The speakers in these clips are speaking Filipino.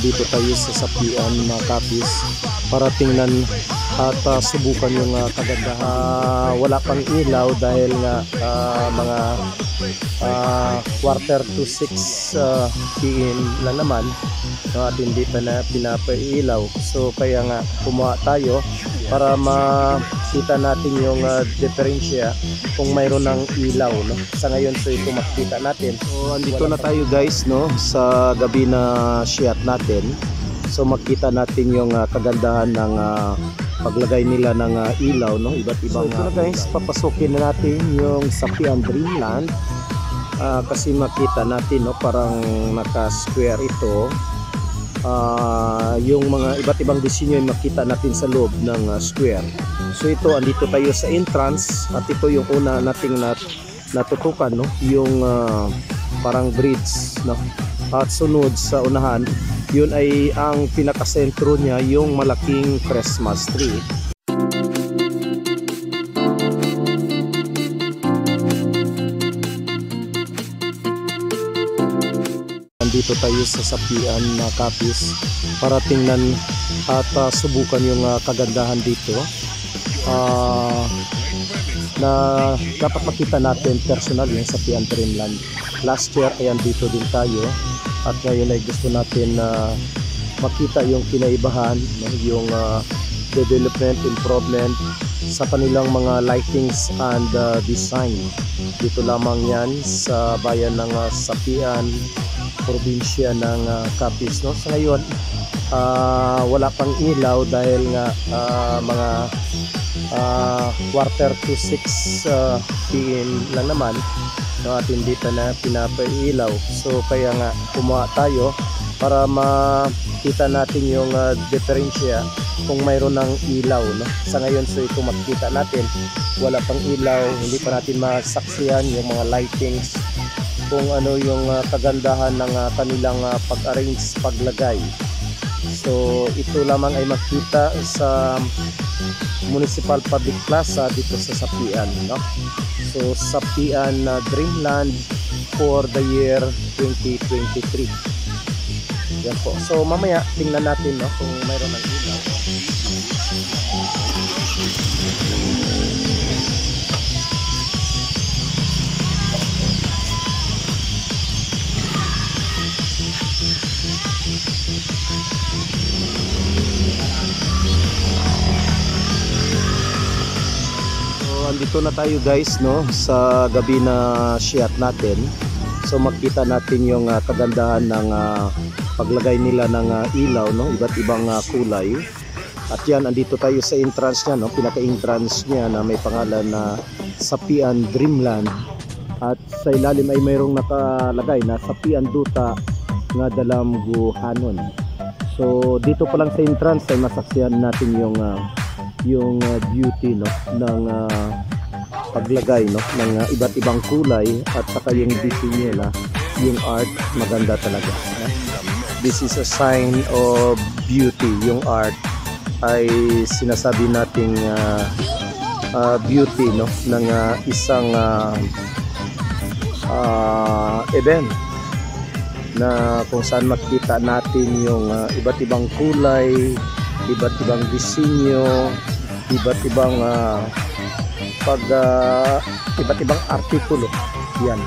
andito tayo sa sapian mga kapis para tingnan at subukan yung kagandahan. Wala pang ilaw dahil nga mga quarter to 6 PM na naman at hindi pa na pinapailaw. So kaya nga kumuha tayo para makita natin yung diferensya kung mayroon ng ilaw, no? Sa ngayon so ito makita natin. So andito na tayo guys, no, sa gabi na shot natin. So makita natin yung kagandahan ng paglagay nila ng ilaw, no, iba't ibang. So ito na guys, papasukin na natin yung Sapian Dreamland kasi makita natin, no, parang naka-square ito. Yung mga iba't ibang disenyo ay makita natin sa loob ng square. So ito, andito tayo sa entrance at ito yung una nating natutukan, no, yung parang bridge, no. At sunod sa unahan, yun ay ang pinakasentro niya, yung malaking Christmas tree. Dito tayo sa sapian na kapis para tingnan at subukan yung kagandahan dito na dapat makita natin personal yung Sapian Dreamland. Last year ay andito din tayo at ngayon ay gusto natin makita yung kinaibahan, yung development, improvement sa kanilang mga lightings and design. Dito lamang yan sa bayan ng Sapian, probinsya ng Capiz, no? Sa ngayon wala pang ilaw dahil nga mga quarter to 6 PM lang naman, no, at hindi pa na pinapailaw. So kaya nga kumuha tayo para makita natin yung diferensya kung mayroon ng ilaw, no? Sa ngayon so ito makita natin wala pang ilaw, hindi pa natin masaksihan yung mga lightings, kung ano yung kagandahan ng kanilang pag-arrange, paglagay. So ito lamang ay makita sa Municipal Public Plaza dito sa Sapian, no? So Sapian Dreamland for the year 2023. Yan po. So mamaya tingnan natin, no, kung mayroon ng ilaw. Andito na tayo guys, no, sa gabi na shot natin. So makita natin yung kagandahan ng paglagay nila ng ilaw, no, iba't ibang kulay. At yan, andito tayo sa entrance niya, no, pinaka-entrance niya na may pangalan na Sapian Dreamland. At sa ilalim ay mayroong nakalagay na Sapian Duta nga Dalamguhanon. So dito pa lang sa entrance ay masaksihan natin yung beauty, no, ng paglagay, no, ng iba't ibang kulay at saka yung disenyo na yung art, maganda talaga. This is a sign of beauty. Yung art ay sinasabi nating beauty, no, ng isang event na kung saan makita natin yung iba't ibang kulay, iba't ibang disenyo, iba't ibang iba't ibang artikulo. Yan.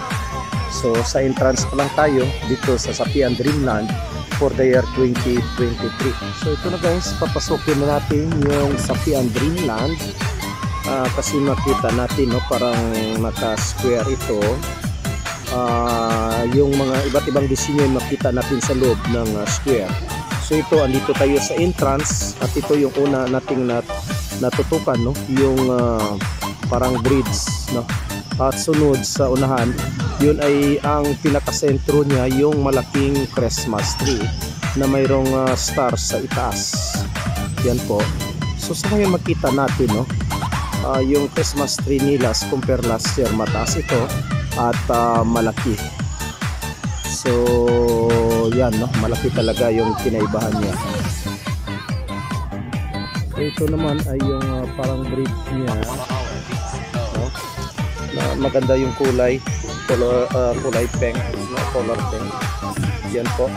So sa entrance pa lang tayo dito sa Sapian Dreamland for the year 2023. So ito na guys, papasukin na natin yung Sapian Dreamland kasi makita natin, no, parang naka-square ito. Yung mga iba't ibang disenyo ay makita natin sa loob ng square. So ito, andito tayo sa entrance at ito yung una nating natutukan, no, yung parang bridge, no. At sunod sa unahan, yun ay ang pinakasentro niya, yung malaking Christmas tree na mayroong star sa itaas. Yan po. So sa ngayon makita natin, no, yung Christmas tree nila as compare last year, mataas ito at malaki. So yan, no, malaki talaga yung kinaibahan niya. So ito naman ay yung parang bridge niya, no, na maganda yung kulay, kulay pink, no, color pink. Yan po.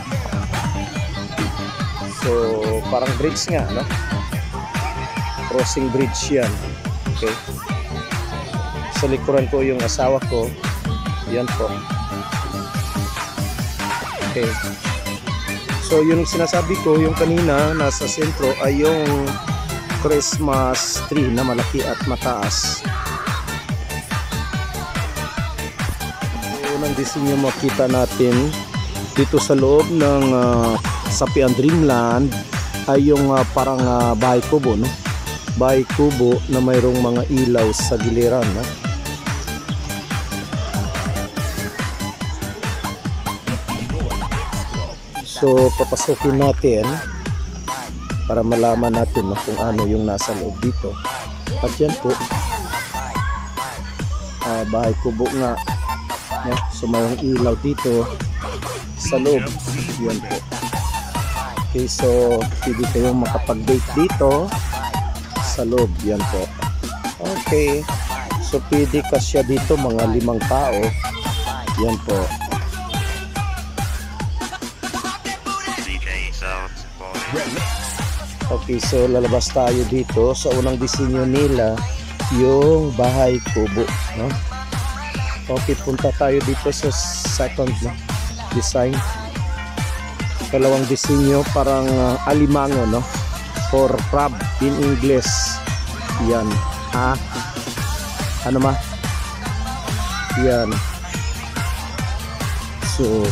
parang bridge nga, no? Crossing bridge yan. Okay. Sa likuran ko yung asawa ko. Yan po. Okay. So yung sinasabi ko, yung kanina nasa sentro ay yung Christmas tree na malaki at mataas. Unang disenyo makita natin dito sa loob ng Sapian Dreamland ay yung parang bahay kubo, no? Bahay kubo na mayroong mga ilaw sa giliran, no? So papasukin natin para malaman natin, no, kung ano yung nasa loob dito. At yan po, bahay kubo nga, no? So mayroong ilaw dito sa loob. Yan po. Okay, so pwede kayong makapag-date dito sa loob. Yan po. Okay, so pwede kasya dito mga 5 tao. Yan po. Okay, so lalabas tayo dito sa unang disenyo nila, yung bahay kubo, no? Okay, punta tayo dito sa second, no, design. Kalawang disenyo parang alimango, no? For crab in English. Yan. Ano ma? Yan. So,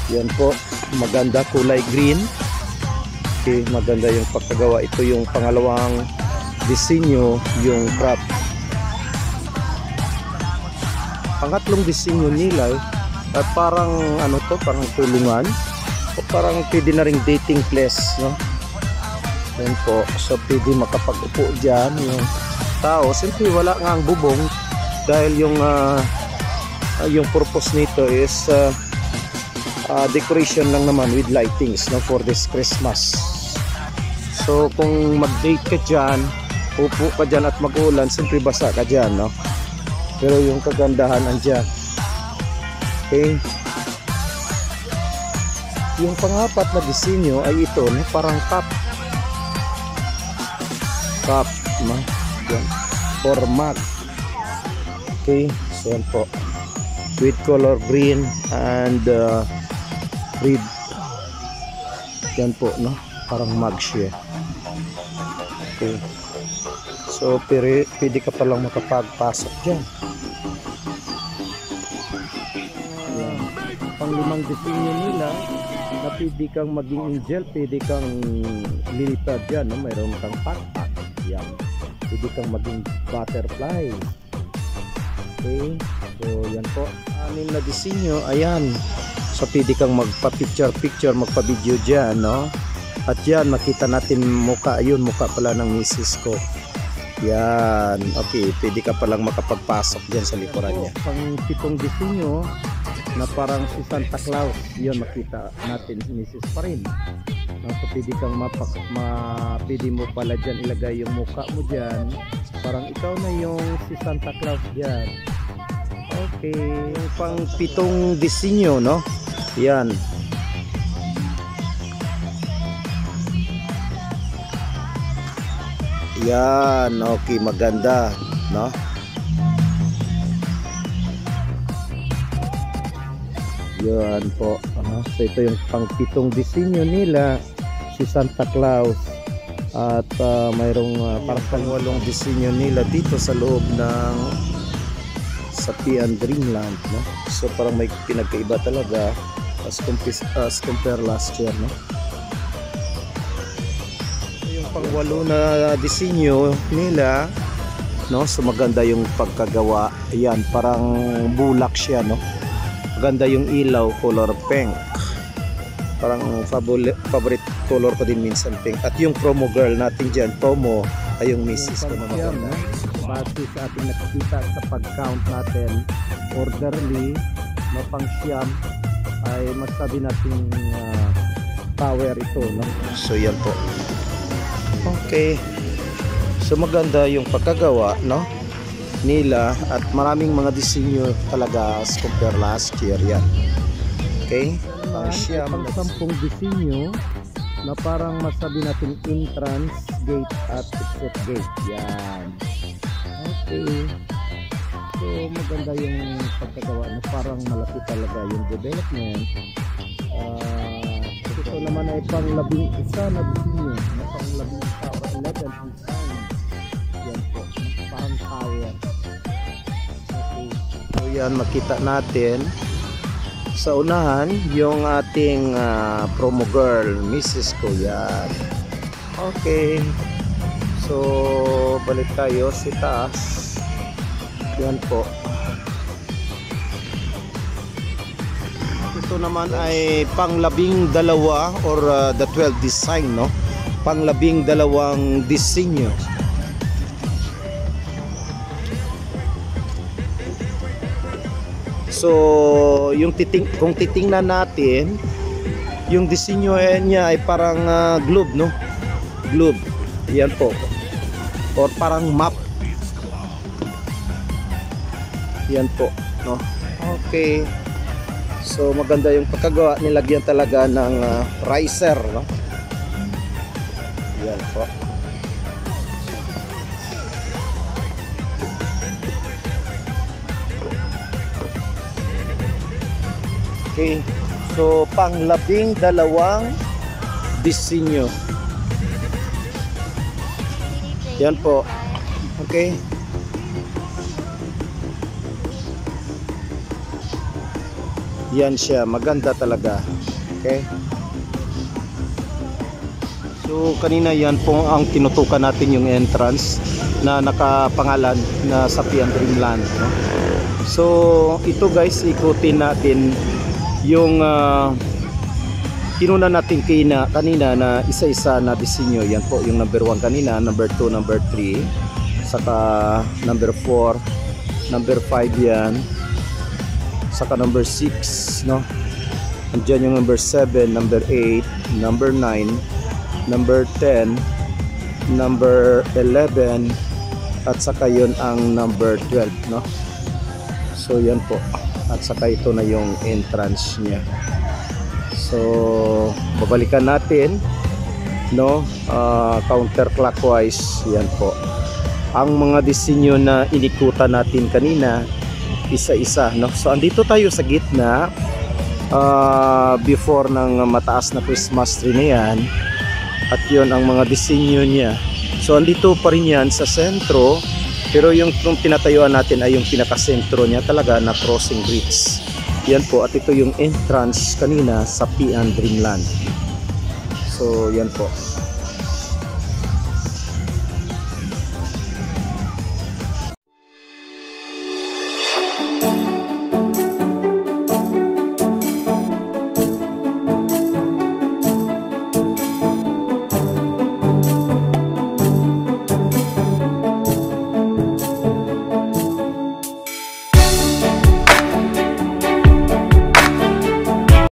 yan po. Maganda, kulay green. Okay, maganda yung pagkagawa. Ito yung pangalawang disenyo, yung crab. Pangatlong disenyo nila at parang ano to, parang tulungan o parang pwede na ring dating place, no? Yan po. So pwede makapag-upo dyan yung tao. Siyempre wala nga ang bubong dahil yung purpose nito is decoration lang naman with lightings, no, for this Christmas. So kung mag-date ka dyan, upo ka dyan at mag-ulan, siyempre basa ka dyan, no? Pero yung kagandahan andyan. Okay. Yung pangapat na disenyo ay ito, no? Parang cup, no? Yan. Or mug. Okay, so yan po, with color green and red. Yan po, no? Parang mug siya. Okay. So pwede ka palang makapagpasok dyan. Yan. Pang-5 disenyo nila na pwede kang maging angel, pwede kang lilipad dyan, no? Mayroon kang pakpak. Yan. Pwede kang maging butterfly. Okay. So yan po. 6 na disenyo. Ayan. So pwede kang magpa-picture, magpa-video dyan, no? At yan, makita natin muka. Ayun, muka pala ng misis ko. Yan. Okay, pwede ka palang makapagpasok dyan sa likuran niya. Pang-7 disenyo na parang si Santa Claus. Yun, makita natin si misis pa rin. So pwede kang pwede mo pala dyan ilagay yung muka mo dyan. Parang ikaw na yung si Santa Claus dyan. Okay. Pang-7 disenyo, no? Yan. Yan, okay, maganda, no? Yan po, so ito yung pang-7 disenyo nila, si Santa Claus. At mayroong parang pang-8 disenyo nila dito sa loob ng Sapian Dreamland, no? So parang may pinagkaiba talaga as compare last year, no? Pang-8 na disenyo nila, no? So maganda yung pagkagawa. Ayan, parang bulak siya, no? Maganda yung ilaw, color pink. Parang favorite color ko din minsan, pink. At yung promo girl natin dyan, promo ay yung misis ko na maganda. Base sa ating nakikita sa pag-count natin, orderly, no, pang siyam, ay masabi natin power ito, no? So yan po. Okay, so maganda yung pagkagawa, no, nila at maraming mga disenyo talaga as compare last year. Yan. Okay, pang 10 disenyo na parang masabi natin entrance gate at exit gate. Yan. Okay. So maganda yung pagkagawa na parang malapit talaga yung development. Ito naman ay pang 11 na disenyo, na pang 11 ang design. Yan po, parang tower. Okay. So yan, makita natin sa unahan yung ating promo girl, Mrs. ko. Yan. Okay. So balik tayo sa taas. Yan po. Ito naman ay pang 12 or the 12 design, no? Pang 12 disenyo. So, yung kung titingnan natin, yung disenyo niya ay parang globe, no? Globe. Yan po. Or parang map. Yan po, no? Okay. So maganda yung pagkagawa, nilagyan talaga ng riser, no? Yan po. Okay. So pang 12 disenyo. Yan po. Okay. Yan siya, maganda talaga. Okay. So kanina yan po ang tinutukan natin, yung entrance na nakapangalan na Sapian Dreamland, no? So ito guys, ikutin natin yung kinuna natin kanina na isa-isa na disenyo. Yan po yung number 1 kanina, number 2, number 3, saka number 4, number 5 yan, saka number 6, no? Andiyan yung number 7, number 8, number 9, number 10, number 11, at saka yun ang number 12, no? So yan po, at saka ito na yung entrance niya. So babalikan natin, no? Counterclockwise. Yan po ang mga disenyo na inikutan natin kanina, isa-isa, no? So andito tayo sa gitna, before ng mataas na Christmas tree na yan, at yun ang mga disenyo niya. So andito pa rin yan sa sentro, pero yung tinatayuan natin ay yung pinakasentro niya talaga na crossing bridge. Yan po, at ito yung entrance kanina sa Sapian Dreamland. So yan po.